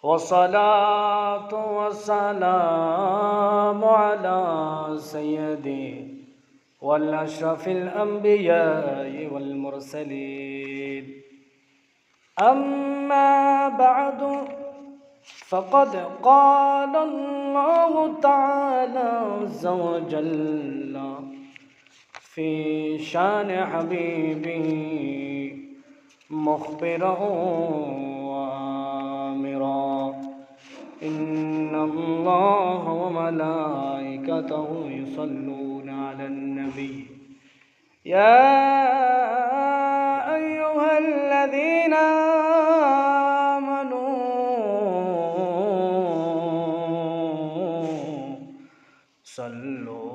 والصلاة والسلام على سيدي والأشرف الأنبياء والمرسلين أما بعد فقد قال الله تعالى عز وجل في شان حبيبه مخبرا وآمرا إن الله وملائكته يصلون على النبي يا أيها الذين صلوا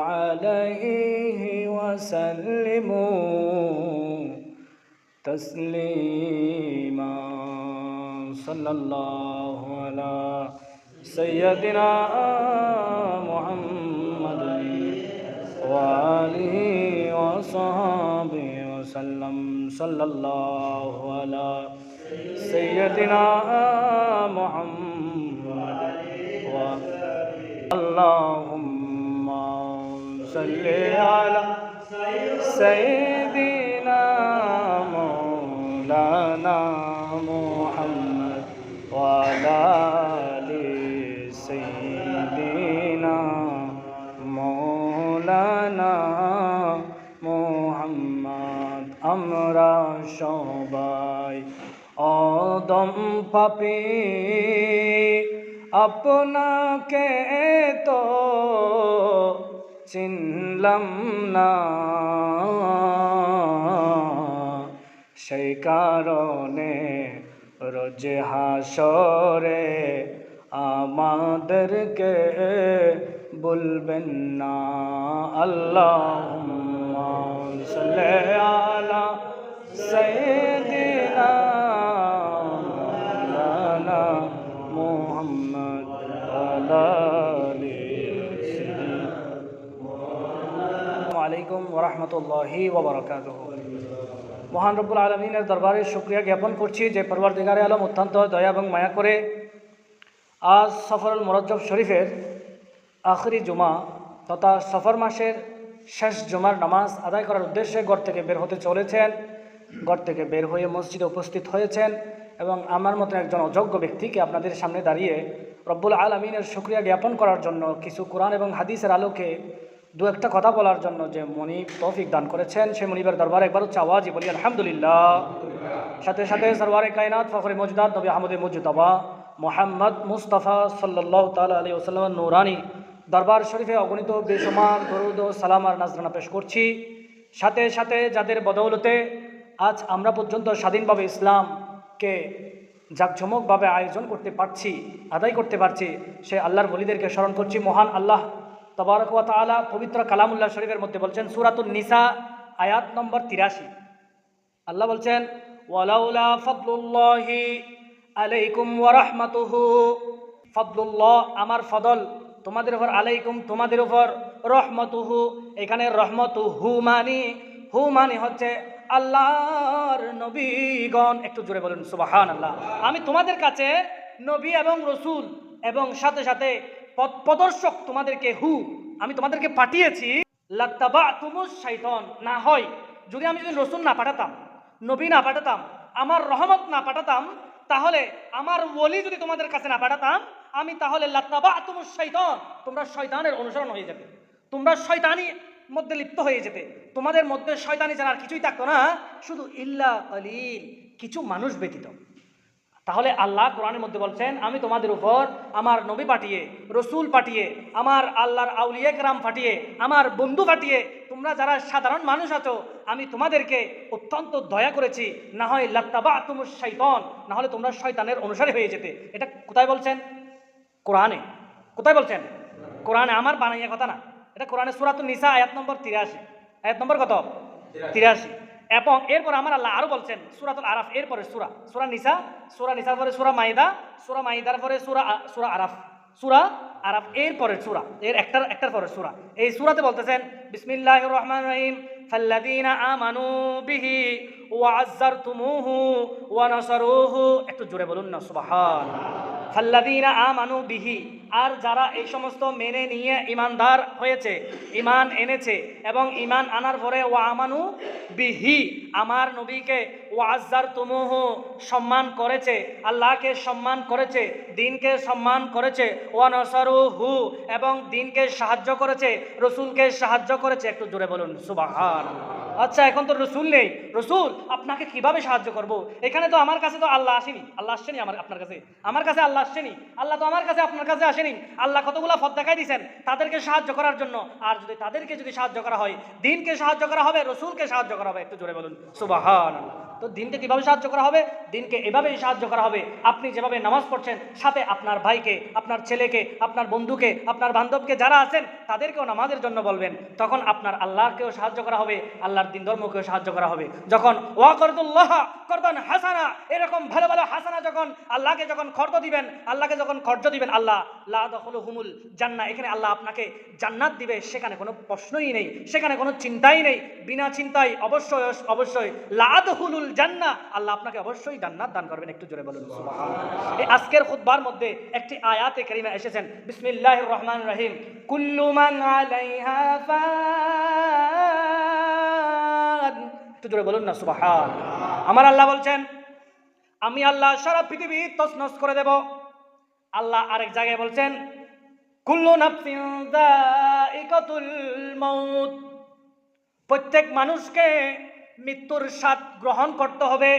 عليه وسلموا تسليما صلى الله على سيدنا محمد وآله وصحبه وسلم صلى الله على سيدنا محمد اللهم صل على سيدنا مولانا محمد وعلى آل سيدنا مولانا محمد আমরা সবাই অদম পাপী আপনাকে তো চিনলাম না, সেই কারণে রোজ হাসরে আমাদেরকে বলবেন না আল্লাহুম্মা সাল্লি আলা সাইয়্যিদিনা মাওলানা মুহাম্মদ আলাইকুম ওয়া রাহমাতুল্লাহি ওয়া বারাকাতুহু। মহান রব্বুল আলামিনের দরবারে শুকরিয়া জ্ঞাপন করছি যে পরওয়ারদিগারে আলম অত্যন্ত দয়া এবং মায়া করে আজ সফরুল মুরজ্জব শরীফের আখরি জুমা তথা সফর মাসের শেষ জুমার নামাজ আদায় করার উদ্দেশ্যে ঘর থেকে বের হতে চলেছেন। ঘর থেকে বের হয়ে মসজিদে উপস্থিত হয়েছেন এবং আমার মতো একজন অযোগ্য ব্যক্তিকে আপনাদের সামনে দাঁড়িয়ে রব্বুল আলামিনের শুকরিয়া জ্ঞাপন করার জন্য কিছু কোরআন এবং হাদিসের আলোকে দু একটা কথা বলার জন্য যে মনিব তৌফিক দান করেছেন, সেই মনিবের দরবারে একবার উচ্চ আওয়াজে বলি আলহামদুলিল্লাহ। সাথে সাথে সরওয়ারে কায়নাত ফখরে মজদাদ নবী আহমদ মুজতবা মোহাম্মদ মুস্তাফা সাল্লাল্লাহু তাআলা আলাইহি ওয়াসাল্লামের নূরানি দরবার শরীফে অগণিত বেশুমার দরুদ ও সালাম আর নাজরানা পেশ করছি। সাথে সাথে যাদের বদৌলতে আজ আমরা পর্যন্ত স্বাধীনভাবে ইসলামকে জাঁকজমকভাবে আয়োজন করতে পারছি, আদায় করতে পারছি, সে আল্লাহর ওলিদেরকে স্মরণ করছি। মহান আল্লাহ তাবারক ওয়া তাআলা পবিত্র কালামুল্লাহ শরীফের মধ্যে বলছেন, সূরাতুন নিসা আয়াত নম্বর 83, আল্লাহ বলছেন ওয়ালাউলা ফাদলুল্লাহি আলাইকুম ওয়া রাহমাতুহু, ফাদলুল্লাহ আমার ফদল তোমাদের উপর, আলাইকুম তোমাদের উপর, রহমতুহু এখানে রহমতুহু মানি হচ্ছে আল্লাহর নবীগণ। একটু জোরে বলুন সুবহানাল্লাহ। আমি তোমাদের কাছে নবী এবং রসুল এবং সাথে সাথে পথ প্রদর্শক তোমাদেরকে আমি তোমাদেরকে পাঠিয়েছি। লাত্তাবাতুমুশ শাইতান, না হয় যদি আমি রসুল না পাঠাতাম, নবী না পাঠাতাম, আমার রহমত না পাঠাতাম, তাহলে আমার ওলি যদি তোমাদের কাছে না পাঠাতাম আমি, তাহলে লাত্তাবাতুমুশ শাইতান, তোমরা শয়তানের অনুসরণ হয়ে যেতে, তোমরা শয়তানি মধ্যে লিপ্ত হয়ে যেতে, তোমাদের মধ্যে শয়তানি ছাড়া আর কিছুই থাকতো না, শুধু ইল্লা কালিল কিছু মানুষ ব্যতীত। তাহলে আল্লাহ কোরআনের মধ্যে বলছেন আমি তোমাদের উপর আমার নবী পাঠিয়ে, রসুল পাঠিয়ে, আমার আল্লাহর আউলিয়া কেরাম পাঠিয়ে, আমার বন্ধু পাঠিয়ে, তোমরা যারা সাধারণ মানুষ আছো আমি তোমাদেরকে অত্যন্ত দয়া করেছি, না হয় লাত্তাবাতুমুশ শাইতান, না হলে তোমরা শয়তানের অনুসারী হয়ে যেতে। এটা কোথায় বলছেন? কোরআনে। কোথায় বলছেন? কোরআনে, আমার বানাইয়া কথা না, এটা কোরআনে সূরাতুন নিসা আয়াত নম্বর 83। আয়াত নম্বর কত? 83। এবং এরপর আমার আল্লাহ আরো বলছেন সূরাতুল আরাফ, এরপরে সূরা নিসার পরে সূরা মাইদা, সূরা মাইদার পরে সূরা আরাফ, সূরা আরাফ এর পরের সূরা, এর একটার পরের সূরা। এই সূরাতে বলতেছেন বিসমিল্লাহির রহমানির রহিম ফাল্লাযীনা আমানু বিহি ওয়া আযযারতুমুহু ওয়া নাসারুহু। একটু জোরে বলুন না সুবহানাল্লাহ। ফাল্লাযীনা আমানু বিহি, আর যারা এই সমস্ত মেনে নিয়ে ঈমানদার হয়েছে, ঈমান এনেছে এবং ঈমান আনার পরে ওয়া আমানু বিহি, আমার নবীকে ওয়া আযযারতুমুহু, সম্মান করেছে, আল্লাহকে সম্মান করেছে, দ্বীনকে সম্মান করেছে, ওয়া নাসারুহু, এবং দ্বীনকে সাহায্য করেছে, রসুলকে সাহায্য করেছে। একটু জোরে বলুন সুবহানাল্লাহ। আচ্ছা, এখন তো রসুল নেই, রসুল আপনাকে কিভাবে সাহায্য করব? এখানে তো আমার কাছে তো আল্লাহ আসেনি, আল্লাহ আসছেনি আপনার কাছে, আমার কাছে আল্লাহ আসছেনি, আল্লাহ তো আমার কাছে আপনার কাছে আসেনি। আল্লাহ কতগুলো পথ দেখাই দিয়েছেন তাদেরকে সাহায্য করার জন্য, আর যদি তাদেরকে যদি সাহায্য করা হয়, দ্বীনকে সাহায্য করা হবে, রসুলকে সাহায্য করা হবে। একটু জোরে বলুন সুবহানাল্লাহ। তো দ্বীনকে কিভাবে সাহায্য করা হবে? দ্বীনকে এভাবেই সাহায্য করা হবে, আপনি যেভাবে নামাজ পড়ছেন সাথে আপনার ভাইকে, আপনার ছেলেকে, আপনার বন্ধুকে, আপনার বান্ধবকে যারা আছেন তাদেরকেও নামাজের জন্য বলবেন, তখন আপনার আল্লাহকেও সাহায্য করা হবে, আল্লাহর দ্বীন ধর্মকেও সাহায্য করা হবে। যখন ওয়াকরদুল্লাহ করদান হাসানা, এরকম ভালো ভালো হাসানা যখন আল্লাহকে যখন খরচ দিবেন, আল্লাহকে যখন খরচ দিবেন, আল্লাহ লা দখলুহুমুল জান্নাহ, এখানে আল্লাহ আপনাকে জান্নাত দিবে, সেখানে কোনো প্রশ্নই নেই, সেখানে কোনো চিন্তাই নেই, বিনা চিন্তায় অবশ্যই অবশ্যই লা দখুলুল জান্নাহ, আল্লাহ আপনাকে অবশ্যই জান্নাত দান করবেন। একটু জোরে বলুন সুবহানাল্লাহ। এই আজকের খুতবার মধ্যে একটি আয়াতে কারিমা এসেছেন বিসমিল্লাহির রহমানির রহিম কুল্লু মান আলাইহা ফান। একটু জোরে বলুন না সুবহানাল্লাহ। আমার আল্লাহ বলছেন আমি আল্লাহ সারা পৃথিবী তছনছ করে দেব। আল্লাহ আরেক জায়গায় বলছেন কুল্লু নাফসিন যায়িকাতুল মাউত, প্রত্যেক মানুষকে মৃত্যুর স্বাদ গ্রহণ করতে হবে।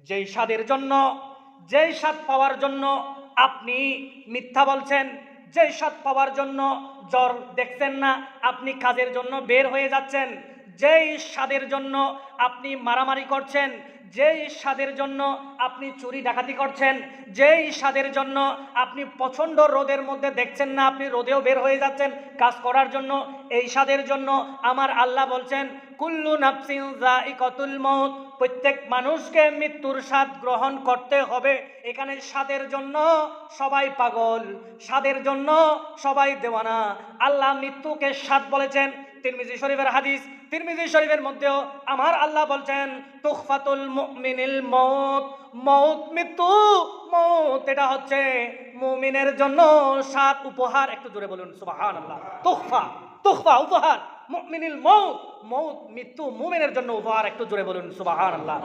যেই স্বাদের জন্য, যেই স্বাদ পাওয়ার জন্য আপনি মিথ্যা বলছেন, যেই স্বাদ পাওয়ার জন্য জ্বর দেখছেন না, আপনি কাজের জন্য বের হয়ে যাচ্ছেন, যেই স্বাদের জন্য আপনি মারামারি করছেন, যেই স্বাদের জন্য আপনি চুরি ডাকাতি করছেন, যেই স্বাদের জন্য আপনি প্রচণ্ড রোদের মধ্যে দেখছেন না, আপনি রোদেও বের হয়ে যাচ্ছেন কাজ করার জন্য, এই স্বাদের জন্য আমার আল্লাহ বলছেন কুল্লু নাফসিন যায়িকাতুল মাউত, প্রত্যেক মানুষকে মৃত্যুর স্বাদ গ্রহণ করতে হবে। এখানে স্বাদের জন্য সবাই পাগল, স্বাদের জন্য সবাই দেওয়ানা। আল্লাহ মৃত্যুকে স্বাদ বলেছেন। তিরমিজি শরীফের হাদিস, তিরমিজি শরীফের মধ্যেও আমার আল্লাহ বলছেন তুখফাতুল মুমিনিল মউত, মউত মৃত্যু, মউত এটা হচ্ছে মুমিনের জন্য স্বাদ, উপহার। একটু জোরে বলুন সুবহানাল্লাহ। তুখফা, তুখফা উপহার, মুমিনিল মউত, মউত মৃত্যু মুমিনের জন্য উপহার। একটু জোরে বলুন সুবহানাল্লাহ।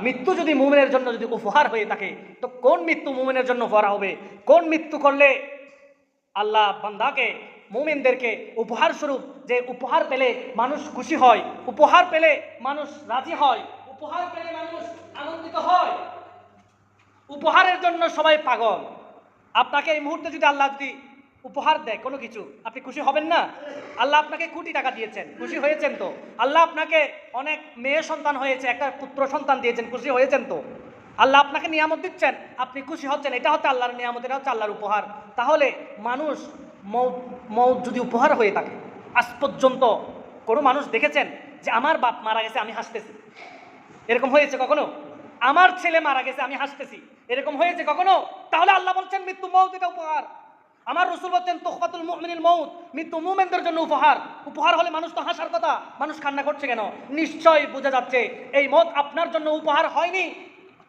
মৃত্যু যদি মুমিনের জন্য যদি উপহার হয়ে থাকে, তো কোন মৃত্যু মুমিনের জন্য উপহার হবে? কোন মৃত্যু করলে আল্লাহ বান্দাকে, মুমিনদেরকে উপহার স্বরূপ, যে উপহার পেলে মানুষ খুশি হয়, উপহার পেলে মানুষ রাজি হয়, উপহার পেলে মানুষ আনন্দিত হয়, উপহারের জন্য সবাই পাগল। আপনাকে এই মুহূর্তে যদি আল্লাহ যদি উপহার দেয় কোনো কিছু, আপনি খুশি হবেন না? আল্লাহ আপনাকে কোটি টাকা দিয়েছেন, খুশি হয়েছেন তো? আল্লাহ আপনাকে অনেক মেয়ে সন্তান হয়েছে, একটা পুত্র সন্তান দিয়েছেন, খুশি হয়েছেন তো? আল্লাহ আপনাকে নিয়ামত দিচ্ছেন, আপনি খুশি হচ্ছেন, এটা হচ্ছে আল্লাহর নিয়ামত, এটা হচ্ছে আল্লাহর উপহার। তাহলে মানুষ মউত যদি উপহার হয়ে থাকে, আজ পর্যন্ত কোনো মানুষ দেখেছেন যে আমার বাপ মারা গেছে আমি হাসতেছি? এরকম হয়েছে কখনো? আমার ছেলে মারা গেছে আমি হাসতেছি, এরকম হয়েছে কখনো? তাহলে আল্লাহ বলছেন মৃত্যু, মউত এটা উপহার। আমার রসুল বলছেন তুখফাতুল মুমিনিল মউত, মৃত্যু মুমিনদের জন্য উপহার। উপহার হলে মানুষ তো হাসার কথা, মানুষ কান্না করছে কেন? নিশ্চয়ই বোঝা যাচ্ছে এই মউত আপনার জন্য উপহার হয়নি।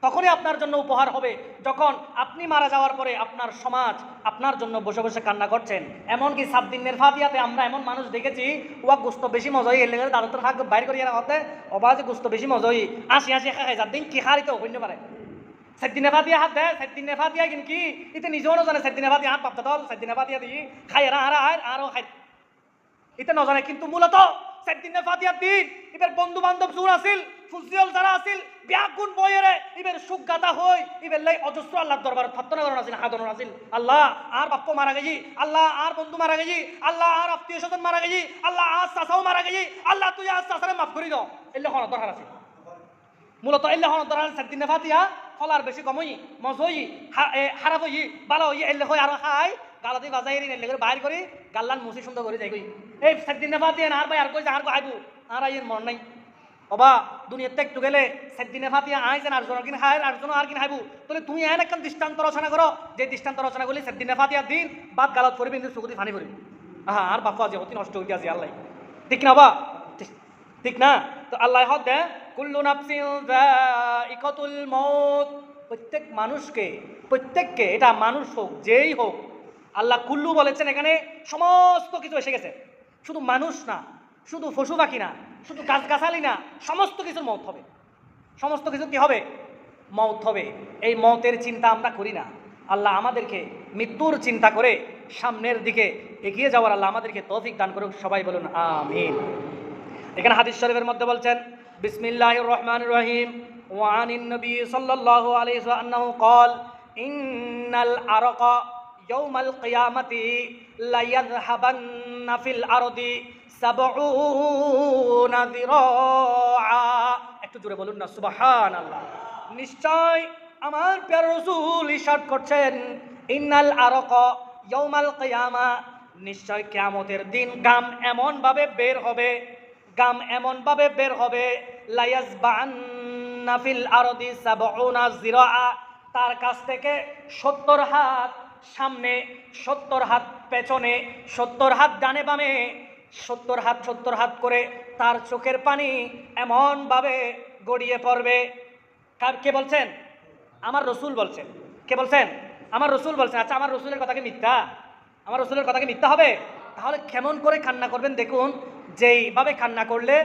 তখনই আপনার জন্য উপহার হবে যখন আপনি মারা যাওয়ার পরে আপনার সমাজ আপনার জন্য বসে বসে কান্না করছেন। এমনকি 7 দিনের ফাতিহাতে আমরা এমন মানুষ দেখেছি, ওয়া গোস্ত বেশি মজাই এলে দাদুর হাত বাইর করিয়া হতে অবাজে গোস্ত বেশি মজাই আসি আসি খাই, 7 দিন কি হারিত হইতে পারে। 7 দিনে ফাতিয়া হাত দেয়, 7 দিনে ফাতিয়া কিন কি ইতে নিজেও নজানে 7 দিনে ফাতিয়া হাত পাপ্তা দল 7 দিনে ফাতিয়া দিই খাই এরা আরও খাই, এটা নজানে। কিন্তু মূলত 7 দিনে ফাতিয়ার দিন এবার বন্ধু বান্ধব জোর আসিল, ফুজিয়ল যারা আসিল ব্যাগুন বইয়েরে এবার সুখ গাতা হই, এবার লাই অজস্র আল্লাহর দরবার প্রার্থনা করার আসিল, হাদন আসিল, আল্লাহ আর বাপ্প মারা গেছি, আল্লাহ আর বন্ধু মারা গেছি, আল্লাহ আর আত্মীয় স্বজন মারা গেছি, আল্লাহ আর চাচাও মারা গেছি, আল্লাহ তুই আর চাচারে মাফ করে দাও। এলে হন দরকার আছে, মূলত এলে হন দরকার 7 দিনে ফাতিয়া ফলার বেশি কমই মজই খারাপ হই ভালো হই এলে হয় আরো খাই গালাতে বাজাই এলে করে বাইর করি গাল্লান মুসি সুন্দর করে যাই কই এই 7 দিনে ফাতিয়া আর ভাই আর কই আর আইবো আর আইয়ের মন নাই অবা দুনিয়াতে একটু গেলে সেদিনে ফাতিয়া আইছেন আর জন কিন খায় আর জন আর কিন খাইবো তাহলে তুমি এন একখান দৃষ্টান্ত রচনা করো যে দৃষ্টান্ত রচনা করলে সেদিনে ফাতিয়া দিন বাদ গালত করবি কিন্তু চকুতি ফানি করবি হ্যাঁ আর বাপা যে অতি নষ্ট হইতে আছে আল্লাহ ঠিক না বা ঠিক না তো আল্লাহ হদ দে কুল্লু নাফসিন যায়িকাতুল মউত প্রত্যেককে এটা মানুষ হোক যেই হোক আল্লাহ কুল্লু বলেছেন এখানে সমস্ত কিছু এসে গেছে শুধু মানুষ না শুধু পশু পাখি না শুধু গাছগাছালি না সমস্ত কিছুর মৌত হবে সমস্ত কিছু কি হবে মৌত হবে এই মৌতের চিন্তা আমরা করি না আল্লাহ আমাদেরকে মৃত্যুর চিন্তা করে সামনের দিকে এগিয়ে যাওয়ার আল্লাহ আমাদেরকে তৌফিক দান করুক সবাই বলুন আমিন এখানে হাদিস শরীফের মধ্যে বলছেন বিসমিল্লাহির রহমানির রহিম ওয়া আনিন নবী সাল্লাল্লাহু আলাইহি ওয়াসাল্লাম قال ইন্নাল আরকা ইয়াউমাল কিয়ামাতি লা ইয়াযহাবান্না ফিল আরদি 70 যিরাআ একটু জোরে বলুন না সুবহানাল্লাহ নিশ্চয় আমার প্রিয় রাসূল ইরশাদ করছেন ইন্নাল আরকা ইয়াউমাল কিয়ামা নিশ্চয় কিয়ামতের দিন গাম এমন ভাবে বের হবে লায়াজবান্না ফিল আরদি 70 যিরাআ তার কাছ থেকে 70 হাত সামনে 70 হাত পেছনে 70 হাত ডানে বামে 70 হাত করে তার চোখের পানি এমন ভাবে গড়িয়ে পড়বে কে বলছেন আমার রাসূল বলছেন কে বলছেন আমার রাসূল বলছেন আচ্ছা আমার রাসূলের কথা কি মিথ্যা আমার রাসূলের কথা কি মিথ্যা হবে তাহলে কেমন করে কান্না করবেন দেখুন যেইভাবে কান্না করলে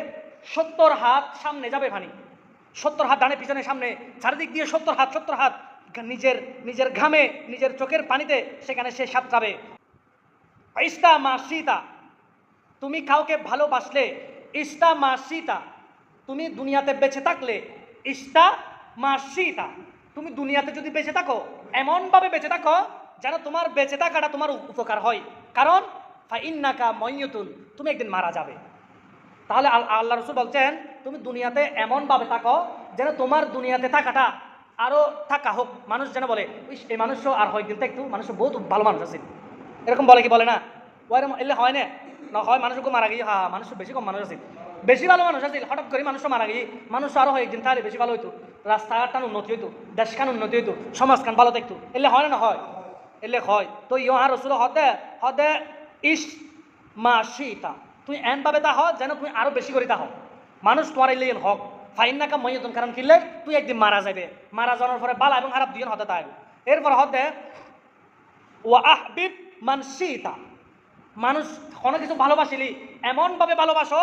70 হাত সামনে যাবে পানি 70 হাত ডানে পিছনে সামনে চারিদিক দিয়ে 70 হাত নিজের ঘামে নিজের চোখের পানিতে সেখানে সে সাঁতরাবে ইস্তা মাসিতা তুমি কাউকে ভালোবাসলে ইস্তা মাসিতা তুমি দুনিয়াতে বেঁচে থাকলে ইস্তা মাসিতা তুমি দুনিয়াতে যদি বেঁচে থাকো এমনভাবে বেঁচে থাকো যেন তোমার বেঁচে থাকাটা তোমার উপকার হয় কারণ ফাইন্নাকা মাইয়ুতুন তুমি একদিন মারা যাবে তাহলে আল্লাহ রাসূল বলছেন তুমি দুনিয়াতে এমনভাবে থাকো যেন তোমার দুনিয়াতে থাকাটা আরও থাকা হোক মানুষ যেন বলে এই মানুষও আর হয় কিন্তু একটু মানুষ বহুত ভালো মানুষ আছে এরকম বলে কি বলে না ওরকম এলে হয় না হয় মানুষকে মারা গিয়ে হ্যাঁ মানুষ বেশি কম মানুষ আছে বেশি ভালো মানুষ আছে হঠাৎ করে মানুষ মারা গিয়ে মানুষ আরও হয় একদিন তাহলে বেশি ভালো হইতো রাস্তাঘাটটান উন্নতি হইতো দেশখান উন্নতি হইতো সমাজখান ভালো থাকতো এলে হয় না হয় এলে হয় তো আর রসুল হদে ইস মাসিতা তুমি এনভাবে তা হয় যেন তুমি আরো বেশি করে তা হও মানুষ তোমার এলে হক ফাইন্নাকা মাইয়ুতুন কারণ কিনলে তুই একদিন মারা যাবে মারা যাওয়ার পরে বালা এবং খারাপ দুজন হতে তাই এরপর হদে ওয়া আহবিব মানসিতা মানুষ কোনো কিছু ভালোবাসিলি এমনভাবে ভালোবাসো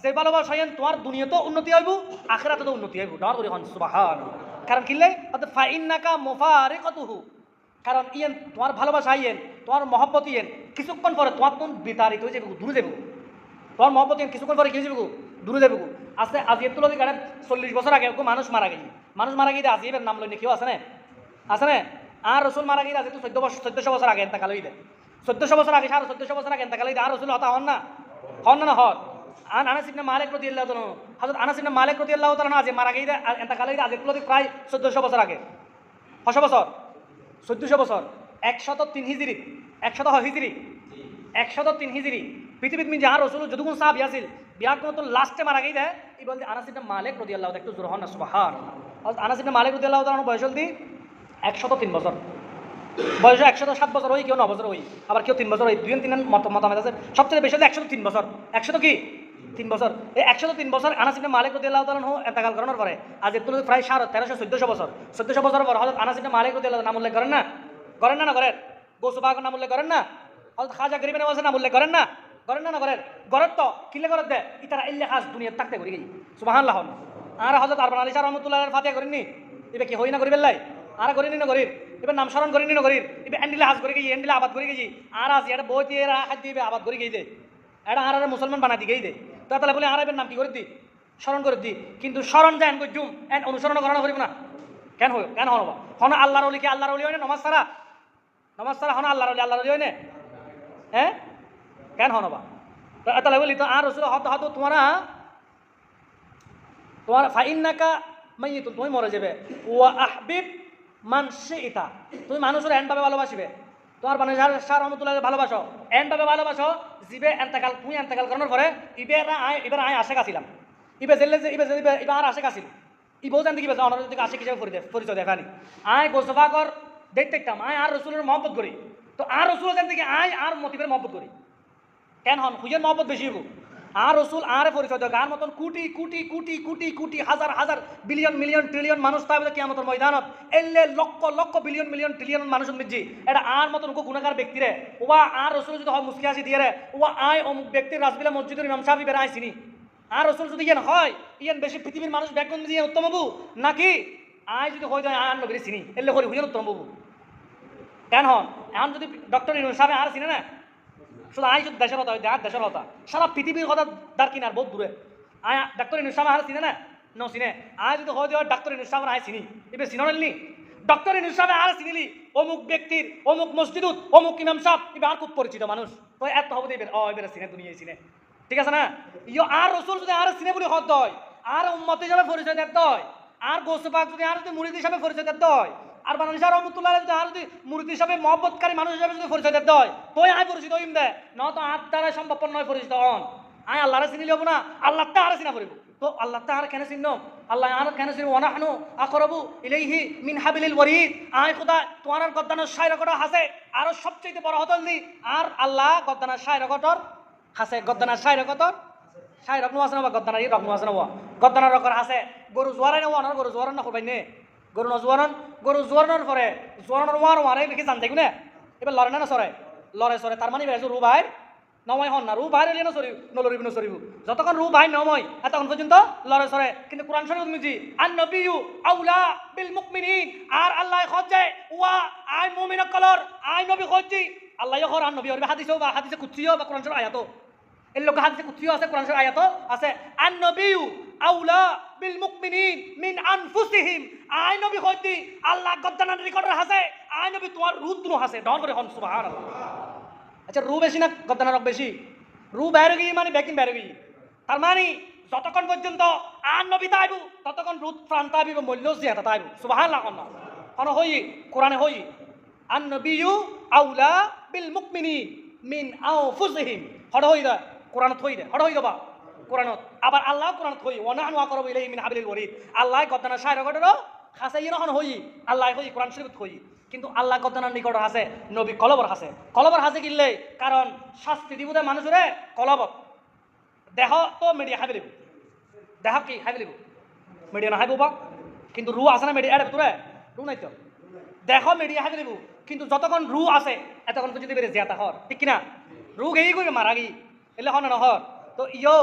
যে ভালোবাসেন তোমার দুনিয়াতেও উন্নতি হইব আখিরাতেও উন্নতি হইব ডর করে হন সুবহানাল্লাহ কারণ কিনলে অর্থাৎ ফাইন্নাকা মুফারিকাতুহু কারণ ইয়েন তোমার ভালোবাসা ইয়েন তোমার মহব্বত ইয়েন কিছুক্ষণ পরে তোমার কোন বিতাড়িত হয়ে যাবে দূরে যাবে তোমার মহব্বত ইয়েন কিছুক্ষণ পরে কি যাবে দূরে যাবে আছে আজিব তুলদি কারণে 40 বছর আগে মানুষ মারা গিয়ে আজিবের নাম লইনি কেউ আছে না আর রসুল মারা গিয়ে আজি তো 1400 বছর আগে এন্তাকাল হইতে 1400 বছর আগে 1450 বছর আগে এন্তাকাল হইতে আর রসুল হতা হন না হন আনাস ইবনে মালিক রাদিয়াল্লাহু তাআলা হযরত আনাস ইবনে মালিক রাদিয়াল্লাহু তাআলা আজি মারা গিয়ে এন্তাকাল হইতে আজি তুলদি প্রায় 1400 বছর আগে 600 বছর 1400 বছর 103 হিজরি 103 হিজরি পৃথিবীত মিন যার রসুল যদুগুণ সাহাবী আছিল বিয়ার কোন তো লাস্টে মারা গিয়ে দেয় এই বলতে আনাস ইবনে মালিক রাদিয়াল্লাহু তাআলা একটু জোর হন না সুবহানাল্লাহ আনাস ইবনে মালিক রাদিয়াল্লাহু তাআলা বয়স হল 103 বছর বয়স 107 বছর ওই কেউ 9 বছর ওই আবার কেউ 3 বছর ওই 2-3 মতামত আছে সবচেয়ে বেশি 103 বছর 100 কি 3 বছর এই 103 বছর আনাস ইবনে মালিক রাদিয়াল্লাহু তাআলা ইন্তেকাল করানোর পরে আজ এর তুলনায় প্রায় 1300-1400 বছর 1400 বছর পর হযরত আনাস ইবনে মালিক রাদিয়াল্লাহু নাম উল্লেখ করেন না গৌসবাগের নাম উল্লেখ করেন না হযরত খাজা গরিব নওয়াজের নাম উল্লেখ করেন না গরত তো কিলে গরত দে ইতারা ইল্লে খাস দুনিয়া থাকতে করি গই সুবহানাল্লাহ আর হযরত আরবান আলী শাহ রাহমাতুল্লাহর ফাতিহা করেননি এবে কি হই না করিবেন লাই আর করিনি না করির এবার নাম স্মরণ করিনি না করির এবে এন্ডিলে হাজ করে গই এন্ডিলে আবাদ করে গই আর আজ এটা বই দিয়ে হাত দিবে আবাদ করে গই দে এটা আর মুসলমান বানাই দি গই দে তো তাহলে বলে আর এবার নাম কি করে দি স্মরণ করে দি কিন্তু স্মরণ যায় কই জুম এন্ড অনুসরণ করানো করিব না কেন হলো হন আল্লাহর ওলি কি আল্লাহর ওলি হয় না নমাজ সারা হন আল্লাহর ওলি হয় না হ্যাঁ কেন হনবা তাহলে বলি তো আর রসুল হত তোমার ফাইন্নাকা মাইয়িতুন তুমি মরে যাবে ওয়া আহবিব মানসিতা তুমি মানুষের এনভাবে ভালোবাসিবে তোমার মানে শাহ রহমতুল্লাহ ভালোবাসো এনভাবে ভালোবাসো জিবে এন্তেকাল তুমি এন্তেকাল করানোর পরে এবার আয় আশা গাছিলাম ইবে জেলে যে ইবে ইবে আর আশেক আসিল ইবও জানতে কিবা অনার দিকে আশেক হিসেবে পরিচয় দেখানি আয় গোসফাকর দেখতাম আয় আর রসুলের মহব্বত করি তো আর রসুল জানতে কি আয় আর মতিবের মহব্বত করি কেন হন হুজের মহব্বত বেশি হবো আর রসুল আরে পরিচয় দেয় আর মতন কোটি কোটি কোটি কোটি কোটি হাজার হাজার বিলিয়ন মিলিয়ন ট্রিলিয়ন মানুষ তাই বলে কিয়ামতের ময়দানত এলে lakh lakh billion million trillion মানুষ মিজি এটা আর মতন গুণাগার ব্যক্তিরে ওয়া আর রসুল যদি হয় মুসকি আসি দিয়ে রে ওয়া আয় অমুক ব্যক্তির রাজবিলা মসজিদের ইমাম সাহেব বেড়া আইসিনি আর রসুল যদি ইয়ান হয় ইয়ান বেশি পৃথিবীর মানুষ ব্যাকরণ দিয়ে উত্তম বাবু নাকি আয় যদি হয়ে যায় আয় নবীর চিনি এলে হরি হুজের উত্তম বাবু কেন হন এখন যদি ডক্টর ইমাম সাহেব আর চিনে না শুধু আই যদি দেশের কথা হয় দেশের কথা সারা পৃথিবীর কথা দার কিনার বহুত দূরে আয় ডাক্তার ইনুসাম আর চিনে না ন চিনে আয় যদি হয় দেওয়ার ডাক্তার ইনুসাম আয় চিনি এবার চিনি ডক্টর ইনুসামে আর চিনিলি অমুক ব্যক্তির অমুক মসজিদুত অমুক ইমাম সাহেব এবার আর খুব পরিচিত মানুষ তো এত হবে এবার এবার চিনে দুনিয়ায় চিনে ঠিক আছে না ইয় আর রসুল যদি আর চিনে বলে হত হয় আর উম্মত হিসাবে পরিচয় দিতে হয় আর গোসপাক যদি আর যদি মুরিদ হিসাবে পরিচয় দিতে হয় আর বানানি সাহেব রহমতুল্লাহ যদি আর যদি মুরিদ হিসাবে মহব্বতকারী মানুষ হিসাবে যদি পরিচয় দিতে হয় তোই আয় পরিচিত হইম দে ন তো আর দ্বারা সম্ভব নয় পরিচিত হন আয় আল্লাহরে চিনি লব না আল্লাহ তাহারে চিনা পড়িব তো আল্লাহ তাহার কেন চিহ্ন আল্লাহ আর কেন চিনব ওয়ানাহনু আকরাবু ইলাইহি মিন হাবিলিল ওয়ারিদ আয় খোদা তোমার গদ্দানের শায়র কটা হাসে আর সবচেয়ে বড় হতল নি আর আল্লাহ গদ্দানের শায়র কটর হাসে গদ্দানের শায়র কটর শায়র রকম আছে না বা গদ্দানার রকম আছে না গদ্দানার রকর হাসে গরু জোয়ারাই না ওয়ানার গরু জোয়ারান না করবাই নে গরু নজোয়ারন গরু জোয়ারানোর পরে জোয়ারানোর ওয়ারে বেশি জান দেখুন না এবার লড়ে না সরে লড়ে সরে তার মানে বেড়েছে রু ভাইয়ের নময় হন না রু ভাইয়ের এলিয়ে নসরিব নলরিব নসরিব যতক্ষণ রু ভাই নময় এতক্ষণ পর্যন্ত লড়ে সরে কিন্তু কোরআন শরীফ মিজি আন নবিয়্যু আউলা বিল মুমিনিন আর আল্লাহ খজ্জে ওয়া আই মুমিন কলর আই নবী খজ্জি আল্লাহ ইখর আন নবী আর হাদিসও বা হাদিসে কুদসিও বা কোরআন শরীফ আয়াতো এর লোক হাদিসে কুদসিও আছে কোরআন শরীফ আয়াতো আছে আন নবিয়্যু আউলা বিল মুমিনিন মিন আনফুসিহিম আই নবী খজ্জি আল্লাহ গদ্দানার রেকর্ডার হাসে আই নবী তোমার রুদ্র হাসে ডন করে হন সুবহানাল্লাহ আচ্ছা রু বেশি না গদ্দানা রক বেশি রু বাইরে গিয়ে মানে ব্যাকিং বাইরে গিয়ে তার মানে যতক্ষণ পর্যন্ত আর নবী তাইব ততক্ষণ রুদ প্রাণ তাইব মূল্য জিয়াতা তাইব সুবহানাল্লাহ কোন হই কোরআনে হই আন নবিয়্যু আউলা বিল মুমিনিন মিন আনফুসিহিম হড় হই দা কোরআন থই দে হড় হই দবা কোরআন আবার আল্লাহ কোরআন থই ওয়া নাহনু আকরাবু ইলাইহি মিন হাবিলিল ওয়ারিদ আল্লাহ গদ্দানা শায়র গডরো খাসাই নহন হই আল্লাহ হই কোরআন শরীফ থই কিন্তু আল্লাহ গদ্দানার নিকট আছে নবী কলবর হাসে কিনলে কারণ শাস্তি দিব দে মানুষরে কলবত দেহ তো মিডিয়া খাই ফেলিব দেহ কি খাই ফেলিব মিডিয়া না খাইব বা কিন্তু রু আছে না মিডিয়া এর ভিতরে রু নাই তো দেহ মিডিয়া খাই ফেলিব কিন্তু যতক্ষণ রু আছে এতক্ষণ যদি বেড়ে জিয়াতা হর ঠিক কিনা রু গেই করবে মারা গি এলে হন নহর তো ইয়ো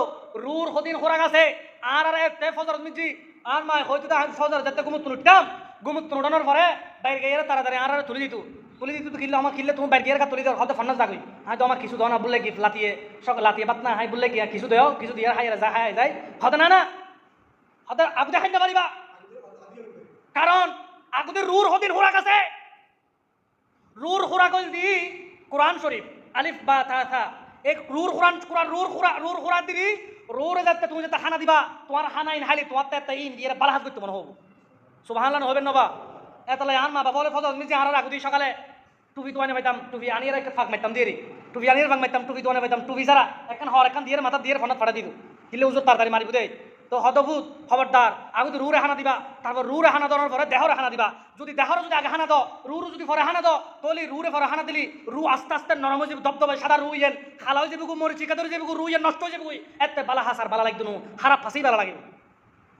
রুর সদিন খোরাক আছে আর তে ফজর মিজি আর মাই হয়তো ফজর যাতে গুমুত উঠতাম গুমুত উঠানোর পরে বাইরে গিয়ে তাড়াতাড়ি আর তুলে দিত কিনলে আমার কিনলে তুমি বাইরে গিয়ে তুলে দেওয়ার হয়তো ফান্নাস যাগই হয়তো আমার কিছু দাও না বললে কি লাতিয়ে সব লাতিয়ে বাত না হাই বললে কি কিছু দেও কিছু দিয়ে হাই যা হাই যায় হয়তো না হয়তো আপনি খাই না পারিবা কারণ আগুদের রুর হদিন খোরাক আছে রুর খোরাক দি কোরআন শরীফ আলিফ বা থা এক রুর খোরাক দিবি রুরে যাতে তুমি যাতে খানা দিবা তোমার খানা ইন হাইলি তোমার তে ইন দিয়ে বালাহাত করতে মনে হবো সুবহানাল্লাহ হবেন নবা এতলে আন মা বাবা বলে ফজল নিজে আনার আগুদি সকালে টুপি তোয়ানে পাইতাম টুপি আনিয়ে রেখে ফাঁক মারতাম দিয়ে টুপি আনিয়ে ফাঁক মারতাম টুপি তোয়ানে পাইতাম টুপি ছাড়া এখন হর এখন দিয়ে মাথা দিয়ে ফোনাত ফাটা দিত কিলে উজোর তাড়াতাড়ি মারিব দেয় তো হদভূত খবরদার আগুদি রুরে হানা দিবা তারপর রুরে হানা দেওয়ার পরে দেহরে হানা দিবা যদি দেহরে যদি আগে হানা দাও রুরু যদি পরে হানা দাও তলি রুরে পরে হানা দিলি রু আস্তে আস্তে নরম হয়ে যাবে দবদবে সাদা রু ইয়েন খালা হয়ে যাবে মরিচি কাদরে যাবে রু ইয়েন নষ্ট হয়ে যাবে এতে বালা হাসার বালা লাগতো খারাপ ফাঁসি বালা লাগিব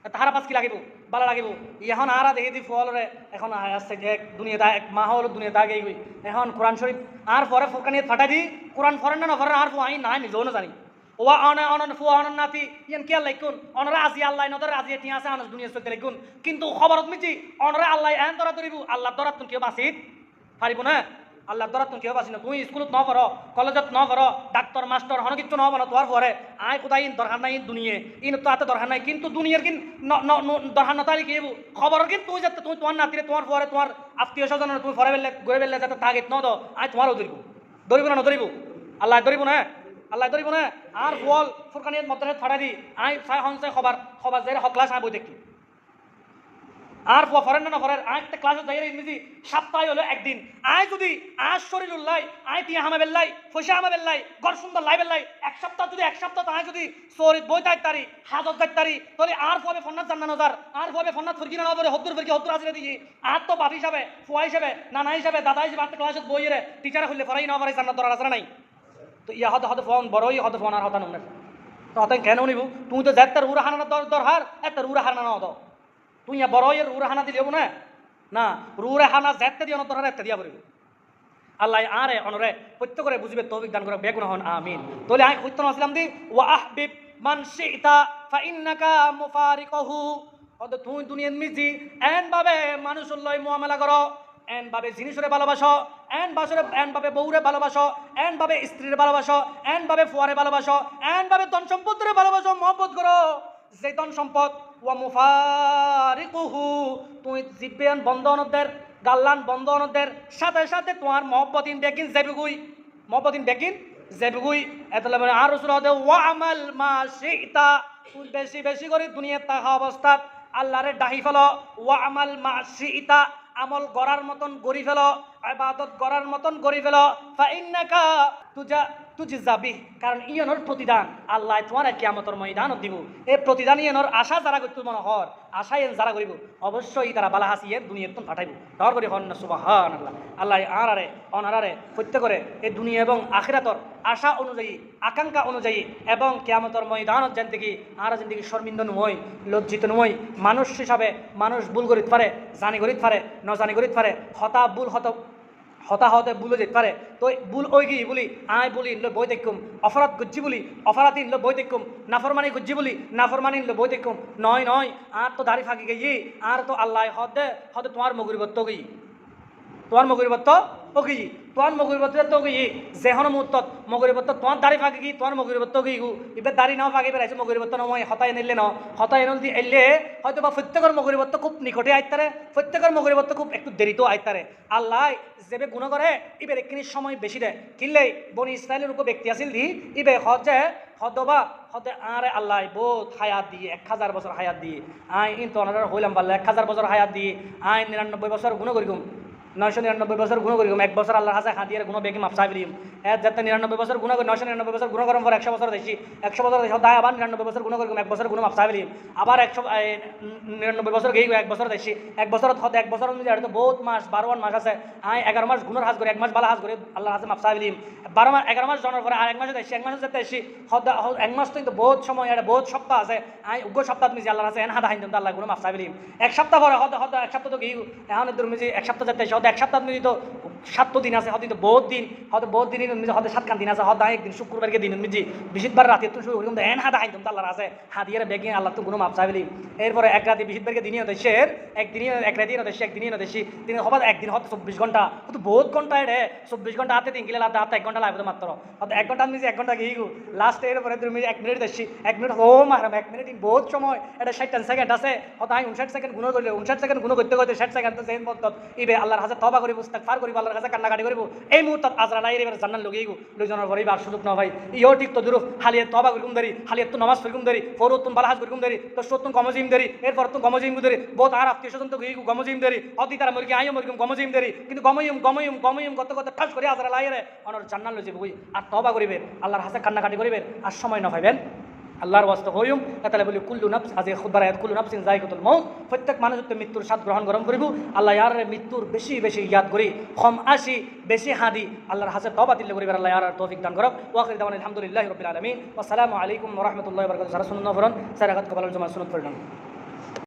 তাহারা পাঁচ কি লাগিব বালা লাগিব এখন আরা দেখে দি ফলরে এখন আসছে যে দুনিয়া দা এক মাহ হলো দুনিয়া দা গই এখন কোরআন শরীফ আর পরে ফুরকানিয়ে ফাটাই দি কোরআন ফরেন না ফরেন আর আই নাই নিজেও না জানি ওয়া অনন ফু অনন নাতি ইয়ান কি লাইকুন অনরা আজি আল্লাহ নদর আজি টি আছে আনস দুনিয়া চলতে লাইকুন কিন্তু খবরত মিছি অনরা আল্লাহ এন দরা দরিব আল্লাহ দরা তুন কেউ বাসিত পারিব না আল্লাহ দরা তুন কেউ বাসি না তুই স্কুলত ন পড়ো কলেজত ন পড়ো ডাক্তার মাস্টার হন কিছু ন বনো তোর পরে আয় কোথায় ইন দরকার নাই দুনিয়া ইন তো আতে দরকার নাই কিন্তু দুনিয়ার কিন দরকার না তালি কেবু খবর কিন তুই যাতে তুই তোমার নাতিরে তোমার পরে তোমার আত্মীয় স্বজন তুমি পরে বেলে গয়ে বেলে যাতে তাগিত ন দো আয় তোমারও ধরিব না ধরিব আল্লাহ ধরিব না আল্লাহ ধরিব না আর বল ফুরকানিয়াত মধ্যে ফাড়া দি আই সাই হন সাই খবর যে হকলা সাহেব দেখি আর ফরেন না ফরেন একটা ক্লাসে যাই ইংরেজি সপ্তাহে হলো একদিন আয় যদি আজ শরীর উল্লাই আয় তিয়া হামা বেল্লাই ফসা হামা বেল্লাই ঘর সুন্দর লাই বেল্লাই এক সপ্তাহ আয় যদি শরীর বই তাই তারি হাজত যাই তারি তাহলে আর ফবে ফন্নাত জান্না নজার আর ফবে ফন্নাত ফরকি না নবরে হদ্দুর হাজিরা দিয়ে আর তো বাপ হিসাবে ফুয়া হিসাবে নানা হিসাবে দাদা হিসাবে একটা ক্লাসত বইয়ে টিচারে হইলে ফরাই না পারে জান্নাত দরার আছে নাই তো ইয়া হতে ফোন বড়ই হতে ফোন আর হতা নুন তো হতে কেন নিব তুই তো যাত্তার উড়া হানা দরহার একটা উড়া হানা না হতো তুই ইয়া বড় রুরা হানা দিলে না না রুরা হানা যেতে দিয়ে অনতরে একটা দিয়া পড়িব আল্লাহ আরে অনরে প্রত্যেক করে বুঝবে তৌফিক দান করে বেগুন হন আমিন তাহলে আই কইতে আসলাম দি ওয়া আহবিব মান শিতা ফা ইন্নাকা মুফারিকুহু অদ তুই দুনিয়ার মিজি এন ভাবে মানুষের লয় মুআমালা করো এন ভাবে জিনিসরে ভালোবাসো এন ভাবে বউরে ভালোবাসো এন ভাবে স্ত্রীরে ভালোবাসো এন ভাবে ফুয়ারে ভালোবাসো এন ভাবে ধন সম্পদরে ভালোবাসো মহব্বত করো যে ধন সম্পদ ওয়া মুফারিকুহু তুই জিব্বান বন্ধনদের গাল্লান বন্ধনদের সাথে সাথে তোমার মহব্বতিন বেকিন জেবগুই এতলে মানে আর রাসূল হতে ওয়া আমাল মা শিতা তুই বেশি বেশি করে দুনিয়াতে থাকা অবস্থাত আল্লাহরে ডাহি ফেলো ওয়া আমাল মা শিতা আমল গড়ার মতন গড়ি ফেলো ইবাদত গড়ার মতন গড়ি ফেলো ফা ইন্নাকা তুজাবি কারণ ইয়নোর প্রতিদান আল্লাহ তোমার কিয়ামতের ময়দানত দিব এই প্রতিদান ইয়নোর আশা যারা করতে মনে হর আশা এন যারা করিব অবশ্যই তারা বালা হাসিয়ে দুনিয়াতন ফাটাইব ডর করি হন না সুবহানাল্লাহ আল্লাহ আরারে অনারারে প্রত্যেকরে এই দুনিয়া এবং আখিরাতর আশা অনুযায়ী আকাঙ্ক্ষা অনুযায়ী এবং কিয়ামতের ময়দানত জানতে কি আর জিন্দগি শর্মিন্দ নয় লজ্জিত নয় মানুষ হিসাবে মানুষ ভুল করিতে পারে জানি করিতে পারে ন জানি করিতে পারে হতাহতে ভুলে যেতে পারে তো ভুল ওই গিয়ে বলি আয় বলি ইনলো বই দেখুম অপরাধ গুজ্জি বলি অপরাধ ইনলো বই দেখুম নাফরমানি গুজ্জি বলি নাফরমানি ইনলো বই দেখুম নয় আর তো দাড়ি ফাঁকি গিয়ে আর তো আল্লাহ হদে তোমার মগরিবত্ত গই তোমার মগরিবত্ত ও গই তোমার মগরিবত্ত তো গই যেহন মুহূর্তত মগরিবত্ত তোমার দাড়ি ফাঁকি গি তোমার মগরিবত্ত গই গু এবার দাড়ি নাও ফাঁকি বেড়াইছে মগরিবত্ত নয় হতায় নিলে ন হতায় এনল দিয়ে এলে হয়তো বা প্রত্যেকের মগরিবত্ত খুব নিকটে আইতারে প্রত্যেকের মগরিবত্ত খুব একটু দেরিতেও আইতারে আল্লাহ যেবে গুণ করে ইবের একখানি সময় বেশি দেয় কিনলে বনি ইসরায়েলের উপর ব্যক্তি আসিল দি ইবে হজে হদবা হতে আরে আল্লাহ বহুত হায়াত দিয়ে 1000 বছর হায়াত দিয়ে আই ইনতো অনার হইলাম পারলে 1000 বছর হায়াত দিয়ে আই 99 বছর গুণ করিম 999 বছর গুণ করিম 1 বছর আল্লাহর কাছে হাদিয়ার গুণ বেকি মাফ চাইলিম যাতে 99 বছর গুণ করে 999 বছর গুণ করার পর 100 বছর দেছি 100 বছর দেছি দায় আবার 99 বছর গুণ করিম 1 বছর গুণ মাফ চাইলিম আবার 199 বছর গই 1 বছর দেছি 1 বছর হতে 1 বছর অনুযায়ী তো বহুত মাস 12 মাস আছে আই 11 মাস গুণর হাজ করে 1 মাস বালা হাজ করে আল্লাহর কাছে মাফ চাইলিম 12 মাস 11 মাস জনের পরে আর 1 মাস দেছি 1 মাস যেতে দেছি 1 মাস তো বহুত সময় আর বহুত সপ্তাহ আছে আই উগ্র সপ্তাহ মিজি আল্লাহর কাছে এন হাদা হাইন্দম আল্লাহ গুণ মাফ চাইলিম 1 সপ্তাহ পরে হতে 1 সপ্তাহ তো গই এখন দুর্মিজি 1 সপ্তাহ যেতে হতে 1 সপ্তাহ মিজি তো 7 দিন আছে হতে তো বহুত দিন হতে বহুত দিন মিজি হতে 7 খান দিন আছে হতে একদিন শুক্রবারকে দিন মিজি বৃহস্পতিবার রাতে তো শুরু করিম এন হাদা হাইন্দম আল্লাহর কাছে হাদিয়ার বেগে আল্লাহ তো গুণ মাফ চাইলিম এরপরে এক রাতে বৃহস্পতিবারকে দিনই হতে শের একদিনই এক রাতেই হতে একদিনই হতে দিন হবার একদিন হতে 24 ঘন্টা তো বহুত ঘন্টা রে 24 ঘন্টা হাতে 3 কিলো হাতে 1 ঘন্টা লাগবে মাত্র হতে 1 ঘন্টা মিজি 1 ঘন্টা গিয়ে লাস্ট এরপরে তুমি 1 মিনিট দেছি 1 মিনিট ও মারাম 1 মিনিট বহুত সময় এটা 60 সেকেন্ড আছে হতে আমি 59 সেকেন্ড গুণ করলে 59 সেকেন্ড গুণ করতে 60 সেকেন্ড তো যেন মত ইবে আল্লাহর কাছে তওবা করিব ইস্তিগফার করিব আল্লাহর কাছে কান্নাকাটি করিব এই মুহূর্তে আজরাইল এর জান্নাত লগেইগো লইজনের পরে আর সুযোগ না ভাই ইও ঠিক তো দুরুফ হালিয়ে তওবা করিম দেরি হালিয়ে তো নামাজ পড়িম দেরি ফরতুন বালাহাজ করিম দেরি তো সত্তুন গমজিম দেরি এরপর তো গমজিম দেরি বহুত আর আত্মীয় স্বজন তো গইগো গমজিম দেরি অতি তারা মরকি আইও মরকিম গমজিম দেরি কিন্তু গময়ুম কত ঠাস করে আজরাইল এর অনর জান্নাত লই যাবে আর তওবা করিবেন আল্লাহর কাছে কান্নাকাটি করিবেন আর সময় না পাইবেন আল্লাহর ওয়াস্তে হইম তাহলে বলি কুল্লু নাফস আজ খুতবার আয়াত কুল্লু নাফসিন যায়কাতুল মাউত প্রত্যেক মানুষ তো মৃত্যুর স্বাদ গ্রহণ করিব আল্লাহ ইয়ার মৃত্যুর বেশি বেশি ইয়াদ করি কম আসি বেশি হাদি আল্লাহর হাসে তওবা দিলে করিবার আল্লাহ ইয়ার তৌফিক দান করক ওয়া আখির দাওয়ানা আলহামদুলিল্লাহি রাব্বিল আলামিন ওয়া আসসালামু আলাইকুম ওয়া রাহমাতুল্লাহি ওয়া বারাকাতুহু সারা সুন্নাহ ফরন সারা গাত কবলাল জমা সুন্নাত ফরন